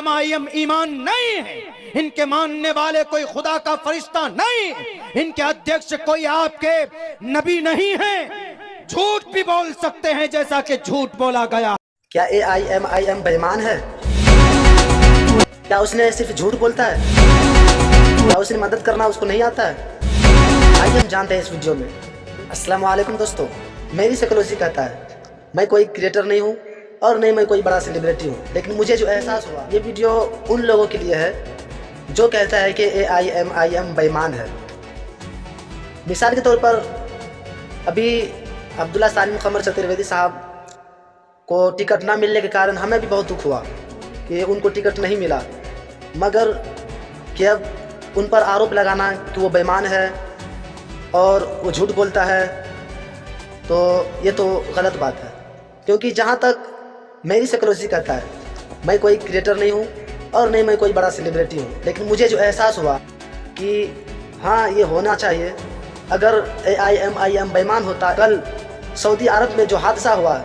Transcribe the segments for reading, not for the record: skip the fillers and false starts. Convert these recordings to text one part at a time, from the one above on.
M ईमान नहीं है, इनके मानने वाले कोई खुदा का फरिश्ता नहीं, इनके अध्यक्ष कोई आपके नबी नहीं है, झूठ भी बोल सकते हैं जैसा कि झूठ बोला गया। क्या AIMIM बेईमान है? क्या उसने सिर्फ झूठ बोलता है? क्या उसने मदद करना उसको नहीं आता है? आइए हम जानते हैं इस वीडियो में। अस्सलाम वालेकुम दोस्तों, मेरी साइकोलॉजी कहता है मैं कोई क्रिएटर नहीं हूँ और नहीं मैं कोई बड़ा सेलिब्रिटी हूँ, लेकिन मुझे जो एहसास हुआ ये वीडियो उन लोगों के लिए है जो कहता है कि AIMIM बेईमान है। मिसाल के तौर पर अभी अब्दुल्ला सालिम कमर चतुर्वेदी साहब को टिकट ना मिलने के कारण हमें भी बहुत दुख हुआ कि उनको टिकट नहीं मिला, मगर क्या उन पर आरोप लगाना कि वो बेईमान है और वो झूठ बोलता है, तो ये तो गलत बात है। क्योंकि जहाँ तक मेरी साइकोलॉजी कहता है मैं कोई क्रिएटर नहीं हूँ और नहीं मैं कोई बड़ा सेलिब्रिटी हूँ, लेकिन मुझे जो एहसास हुआ कि हाँ ये होना चाहिए। अगर AIMIM बेईमान होता, कल सऊदी अरब में जो हादसा हुआ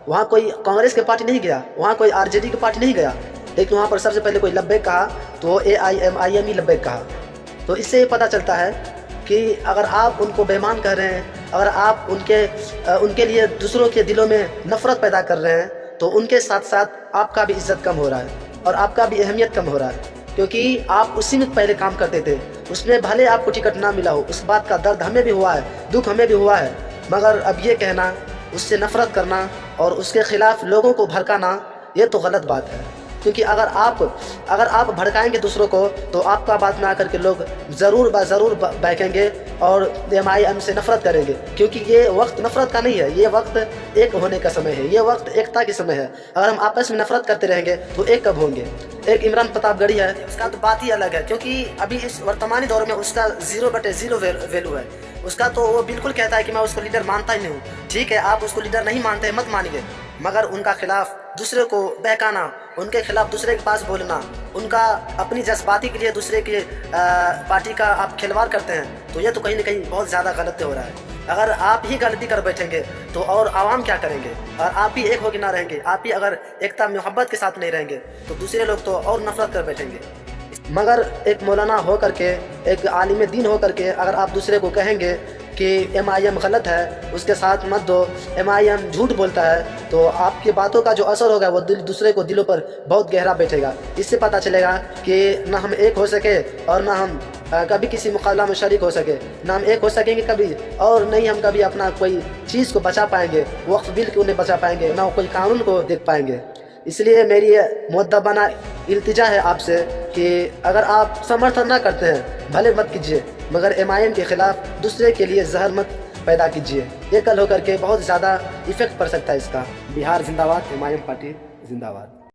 वहाँ कोई कांग्रेस के पार्टी नहीं गया, वहाँ कोई RJD की पार्टी नहीं गया, लेकिन वहाँ पर सबसे पहले कोई लब्बैक कहा तो वो AIMIM ही लब्बैक कहा। तो इससे ये पता चलता है कि अगर आप उनको बेईमान कह रहे हैं, अगर आप उनके लिए दूसरों के दिलों में नफ़रत पैदा कर रहे हैं, तो उनके साथ साथ आपका भी इज़्ज़त कम हो रहा है और आपका भी अहमियत कम हो रहा है। क्योंकि आप उसी में पहले काम करते थे, उसमें भले आपको टिकट ना मिला हो, उस बात का दर्द हमें भी हुआ है, दुख हमें भी हुआ है, मगर अब ये कहना, उससे नफ़रत करना और उसके ख़िलाफ़ लोगों को भड़काना, ये तो गलत बात है। क्योंकि अगर आप भड़काएंगे दूसरों को तो आपका बात में आकर के लोग ज़रूर बहकेंगे और MIM से नफ़रत करेंगे। क्योंकि ये वक्त नफ़रत का नहीं है, ये वक्त एक होने का समय है, ये वक्त एकता के समय है। अगर हम आपस में नफ़रत करते रहेंगे तो एक कब होंगे? एक इमरान प्रतापगढ़ी है, उसका तो बात ही अलग है, क्योंकि अभी इस वर्तमानी दौर में उसका 0/0 वैल्यू है। उसका तो वो बिल्कुल कहता है कि मैं उसको लीडर मानता ही नहीं हूँ। ठीक है, आप उसको लीडर नहीं मानते, मत मानिए, मगर उनका खिलाफ दूसरे को बहकाना, उनके खिलाफ दूसरे के पास बोलना, उनका अपनी जज्बाती के लिए दूसरे की पार्टी का आप खिलवाड़ करते हैं, तो ये तो कहीं ना कहीं बहुत ज़्यादा गलत हो रहा है। अगर आप ही गलती कर बैठेंगे तो और आवाम क्या करेंगे? और आप ही एक होकर ना रहेंगे, आप ही अगर एकता मोहब्बत के साथ नहीं रहेंगे तो दूसरे लोग तो और नफरत कर बैठेंगे। मगर एक मौलाना हो करके, एक आलिम दीन हो करके अगर आप दूसरे को कहेंगे कि MIM गलत है, उसके साथ मत दो, MIM झूठ बोलता है, तो आपकी बातों का जो असर होगा वो दूसरे को दिलों पर बहुत गहरा बैठेगा। इससे पता चलेगा कि ना हम एक हो सके और ना हम कभी किसी मुकाबला में शरीक हो सके, ना हम एक हो सकेंगे कभी, और नहीं हम कभी अपना कोई चीज़ को बचा पाएंगे, वक्फ बिल को नहीं बचा पाएंगे, ना कोई कानून को देख पाएंगे। इसलिए मेरी मुअद्दबाना इल्तिजा है आपसे कि अगर आप समर्थन ना करते हैं भले मत कीजिए, मगर MIM के ख़िलाफ़ दूसरे के लिए जहर मत पैदा कीजिए। ये कल होकर के बहुत ज़्यादा इफ़ेक्ट पड़ सकता है इसका। बिहार जिंदाबाद, MIM पार्टी जिंदाबाद।